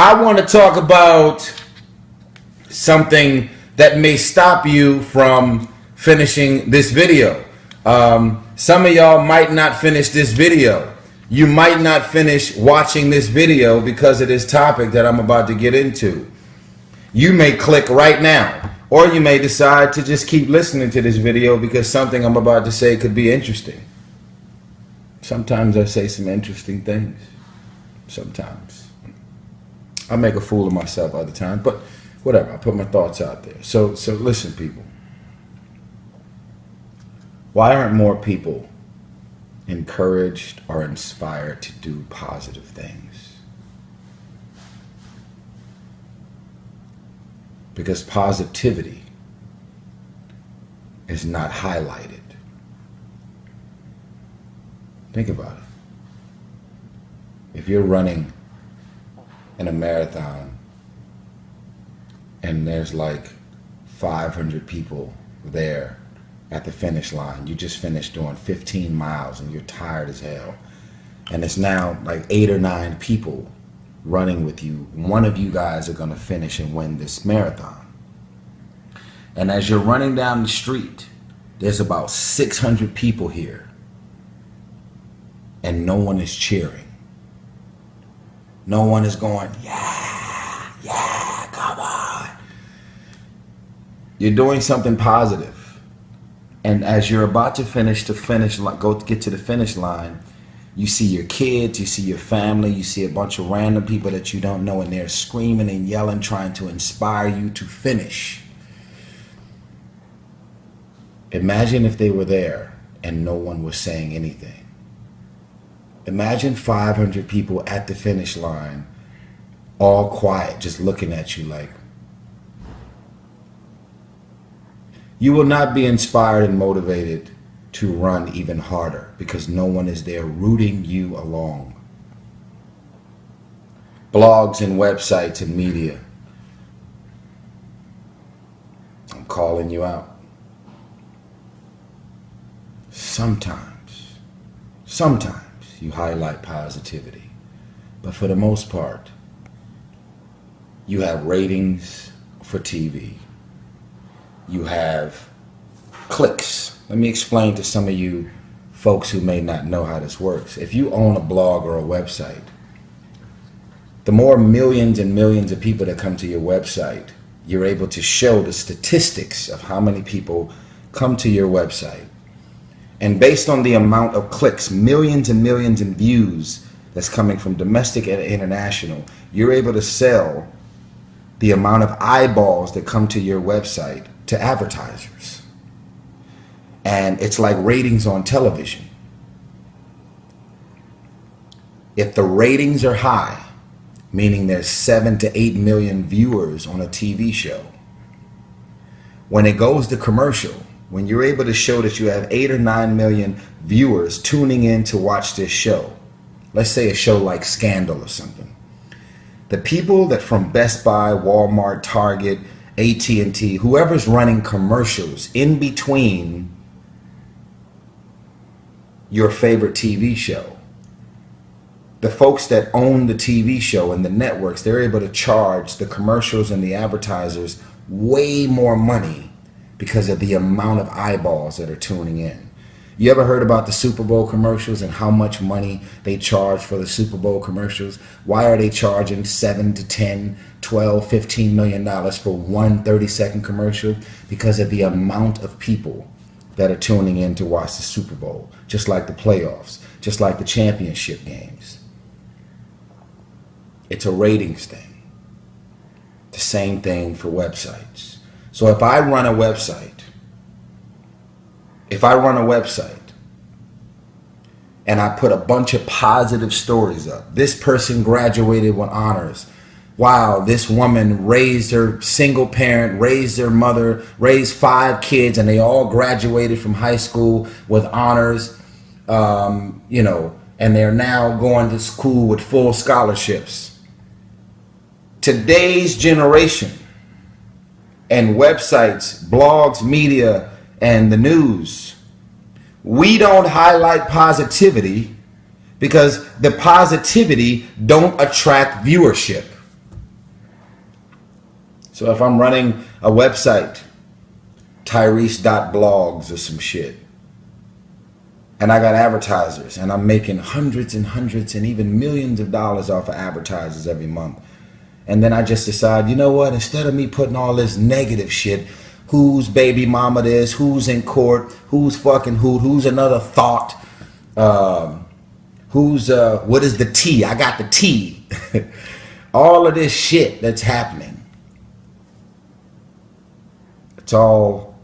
I want to talk about something that may stop you from finishing this video. Some of y'all might not finish this video. You might not finish watching this video because of this topic that I'm about to get into. You may click right now, or you may decide to just keep listening to this video because something I'm about to say could be interesting. Sometimes I say some interesting things. Sometimes I make a fool of myself other times, but whatever, I put my thoughts out there. So listen, people. Why aren't more people encouraged or inspired to do positive things? Because positivity is not highlighted. Think about it. If you're running in a marathon and there's like 500 people there at the finish line, you just finished doing 15 miles and you're tired as hell, and it's now like 8 or 9 people running with you, one of you guys are going to finish and win this marathon. And as you're running down the street, there's about 600 people here and no one is cheering. No one is going, yeah, come on. You're doing something positive. And as you're about to get to the finish line, you see your kids, you see your family, you see a bunch of random people that you don't know, and they're screaming and yelling, trying to inspire you to finish. Imagine if they were there and no one was saying anything. Imagine 500 people at the finish line, all quiet, just looking at you like. You will not be inspired and motivated to run even harder because no one is there rooting you along. Blogs and websites and media. I'm calling you out. Sometimes you highlight positivity, but for the most part, you have ratings for TV. You have clicks. Let me explain to some of you folks who may not know how this works. If you own a blog or a website, the more millions and millions of people that come to your website, you're able to show the statistics of how many people come to your website. And based on the amount of clicks, millions and millions in views that's coming from domestic and international, you're able to sell the amount of eyeballs that come to your website to advertisers. And it's like ratings on television. If the ratings are high, meaning there's 7 to 8 million viewers on a TV show, when it goes to commercial, when you're able to show that you have 8 or 9 million viewers tuning in to watch this show, let's say a show like Scandal or something, the people that from Best Buy, Walmart, Target, AT&T, whoever's running commercials in between your favorite TV show, the folks that own the TV show and the networks, they're able to charge the commercials and the advertisers way more money because of the amount of eyeballs that are tuning in. You ever heard about the Super Bowl commercials and how much money they charge for the Super Bowl commercials? Why are they charging 7 to 10, 12, $15 million for one 30-second commercial? Because of the amount of people that are tuning in to watch the Super Bowl, just like the playoffs, just like the championship games. It's a ratings thing. The same thing for websites. So if I run a website, and I put a bunch of positive stories up, this person graduated with honors. Wow, this woman raised her single parent, raised their mother, raised 5 kids, and they all graduated from high school with honors, and they're now going to school with full scholarships. Today's generation and websites, blogs, media, and the news, we don't highlight positivity because the positivity don't attract viewership. So if I'm running a website, Tyresse.blogs or some shit, and I got advertisers and I'm making hundreds and hundreds and even millions of dollars off of advertisers every month, and then I just decide, you know what, instead of me putting all this negative shit, whose baby mama this, who's in court, who's fucking who's another thought, what is the T? I got the T. All of this shit that's happening. It's all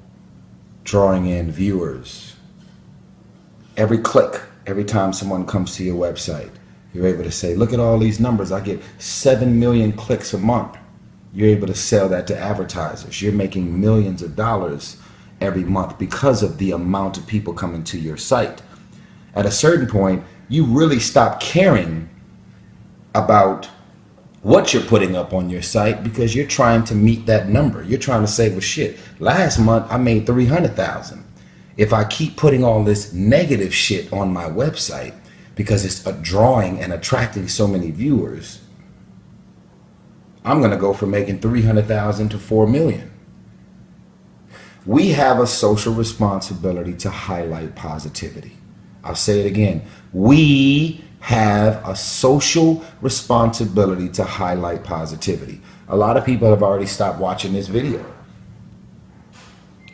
drawing in viewers. Every click, every time someone comes to your website, you're able to say, look at all these numbers. I get 7 million clicks a month. You're able to sell that to advertisers. You're making millions of dollars every month because of the amount of people coming to your site. At a certain point, you really stop caring about what you're putting up on your site because you're trying to meet that number. You're trying to say, well, shit, last month I made 300,000. If I keep putting all this negative shit on my website because it's drawing and attracting so many viewers, I'm going to go from making 300,000 to 4 million. We have a social responsibility to highlight positivity. I'll say it again. We have a social responsibility to highlight positivity. A lot of people have already stopped watching this video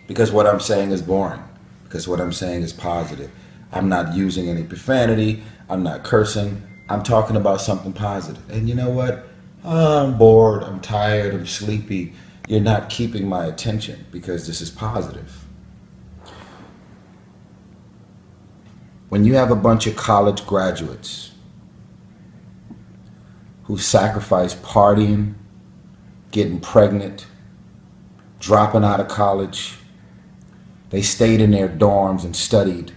because what I'm saying is boring, because what I'm saying is positive. I'm not using any profanity. I'm not cursing. I'm talking about something positive. And you know what? I'm bored. I'm tired. I'm sleepy. You're not keeping my attention because this is positive. When you have a bunch of college graduates who sacrifice partying, getting pregnant, dropping out of college, they stayed in their dorms and studied.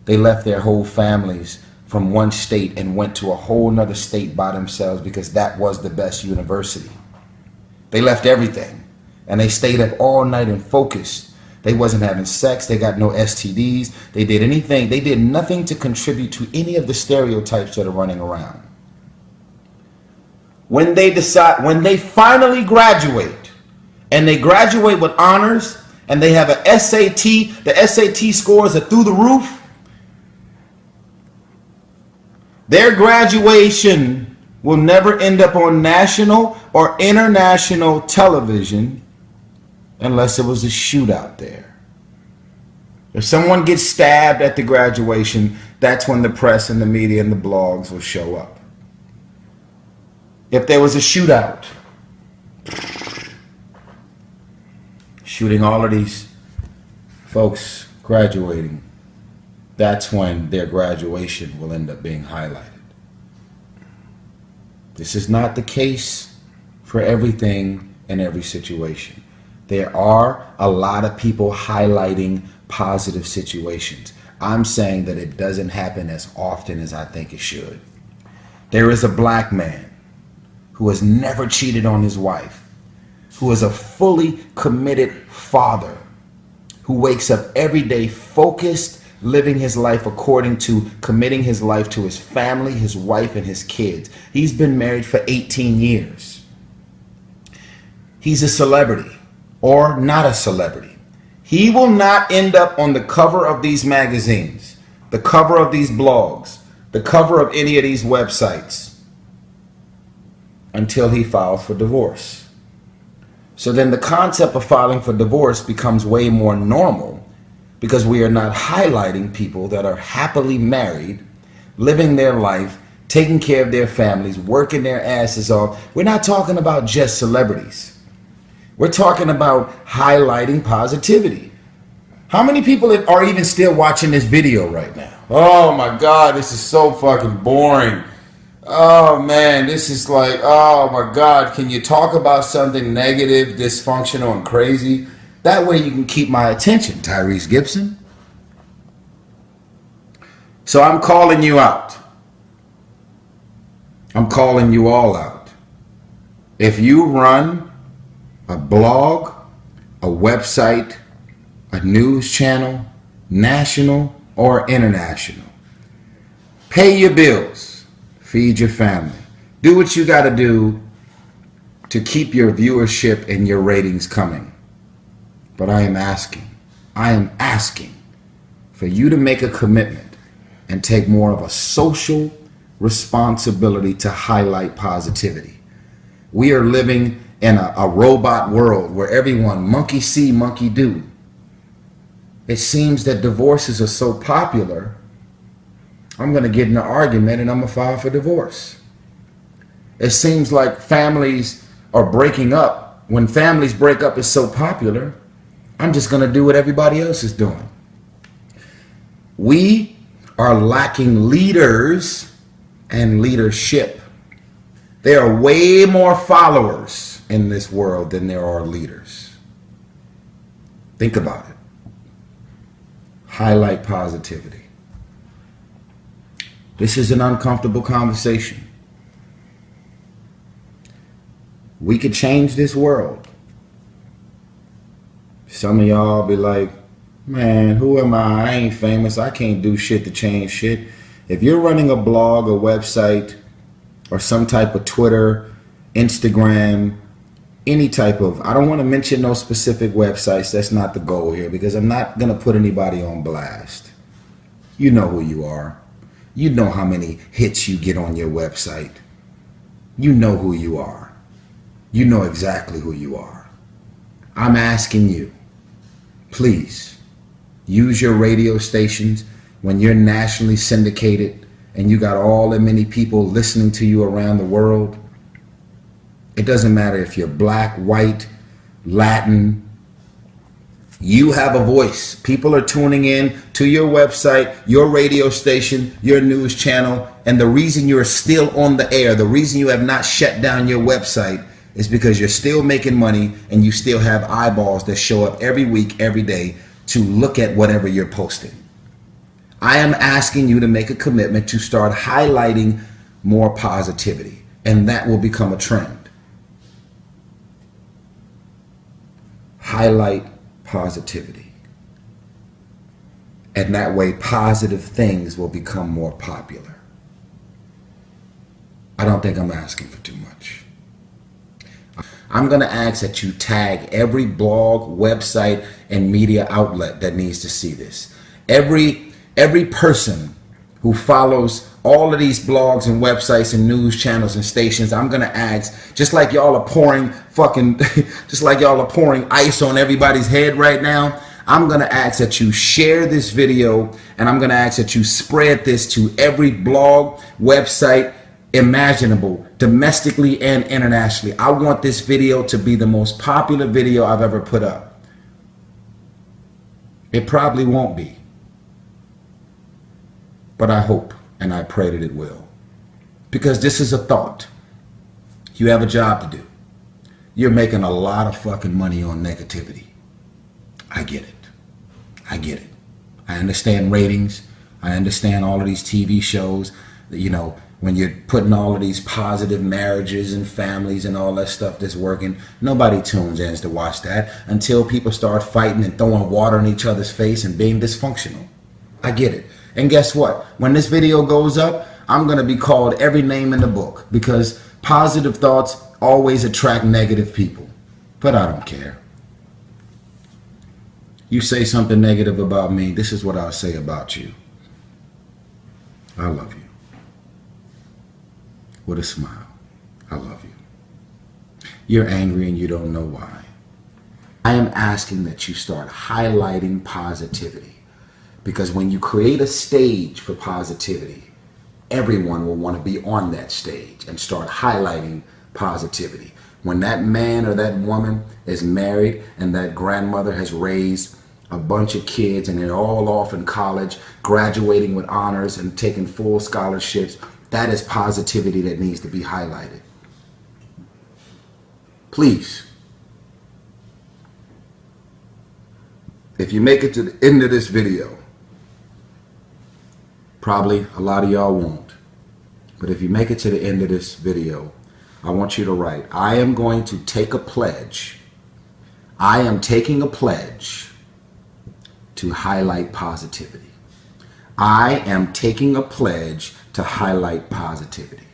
They left their whole families from one state and went to a whole nother state by themselves because that was the best university. They left everything and they stayed up all night and focused. They wasn't having sex. They got no STDs. They did anything. They did nothing to contribute to any of the stereotypes that are running around. When they finally graduate, and they graduate with honors, and they have a SAT, the SAT scores are through the roof, their graduation will never end up on national or international television unless it was a shootout there. If someone gets stabbed at the graduation, that's when the press and the media and the blogs will show up. If there was a shootout, shooting all of these folks graduating, that's when their graduation will end up being highlighted. This is not the case for everything in every situation. There are a lot of people highlighting positive situations. I'm saying that it doesn't happen as often as I think it should. There is a black man who has never cheated on his wife, who is a fully committed father, who wakes up every day focused, living his life according to committing his life to his family, his wife, and his kids. He's been married for 18 years. He's a celebrity. Or not a celebrity. He will not end up on the cover of these magazines, the cover of these blogs, the cover of any of these websites until he files for divorce. So then the concept of filing for divorce becomes way more normal because we are not highlighting people that are happily married, living their life, taking care of their families, working their asses off. We're not talking about just celebrities. We're talking about highlighting positivity. How many people are even still watching this video right now? Oh my God, this is so fucking boring. Oh man, this is like, oh my God, can you talk about something negative, dysfunctional, and crazy? That way you can keep my attention, Tyrese Gibson. So I'm calling you out. I'm calling you all out. If you run a blog, a website, a news channel, national or international, pay your bills, feed your family, do what you got to do to keep your viewership and your ratings coming. But I am asking for you to make a commitment and take more of a social responsibility to highlight positivity. We are living in a robot world where everyone monkey see, monkey do. It seems that divorces are so popular, I'm going to get in an argument and I'm going to file for divorce. It seems like families are breaking up. When families break up, it's so popular, I'm just going to do what everybody else is doing. We are lacking leaders and leadership. There are way more followers in this world than there are leaders. Think about it. Highlight positivity. This is an uncomfortable conversation. We could change this world. Some of y'all be like, man, who am I? I ain't famous. I can't do shit to change shit. If you're running a blog, a website, or some type of Twitter, Instagram, any type of, I don't want to mention no specific websites. That's not the goal here, because I'm not going to put anybody on blast. You know who you are. You know how many hits you get on your website. You know who you are. You know exactly who you are. I'm asking you, please use your radio stations when you're nationally syndicated and you got all that many people listening to you around the world. It doesn't matter if you're black, white, Latin. You have a voice. People are tuning in to your website, your radio station, your news channel. And the reason you're still on the air, the reason you have not shut down your website, is because you're still making money and you still have eyeballs that show up every week, every day to look at whatever you're posting. I am asking you to make a commitment to start highlighting more positivity, and that will become a trend. Highlight positivity. And that way, positive things will become more popular. I don't think I'm asking for too much. I'm going to ask that you tag every blog, website, and media outlet that needs to see this. Every person who follows all of these blogs and websites and news channels and stations, I'm going to ask, just like y'all are pouring just like y'all are pouring ice on everybody's head right now, I'm going to ask that you share this video, and I'm going to ask that you spread this to every blog, website imaginable, domestically and internationally. I want this video to be the most popular video I've ever put up. It probably won't be, but I hope and I pray that it will, because this is a thought. You have a job to do. You're making a lot of fucking money on negativity. I get it. I get it. I understand ratings. I understand all of these TV shows, you know, when you're putting all of these positive marriages and families and all that stuff that's working. Nobody tunes in to watch that until people start fighting and throwing water in each other's face and being dysfunctional. I get it. And guess what? When this video goes up, I'm going to be called every name in the book, because positive thoughts always attract negative people. But I don't care. You say something negative about me, this is what I'll say about you. I love you. With a smile. I love you. You're angry and you don't know why. I am asking that you start highlighting positivity, because when you create a stage for positivity, everyone will want to be on that stage and start highlighting positivity. When that man or that woman is married and that grandmother has raised a bunch of kids and they're all off in college, graduating with honors and taking full scholarships, that is positivity that needs to be highlighted. Please, if you make it to the end of this video, probably a lot of y'all won't, but if you make it to the end of this video, I want you to write, I am going to take a pledge. I am taking a pledge to highlight positivity. I am taking a pledge to highlight positivity.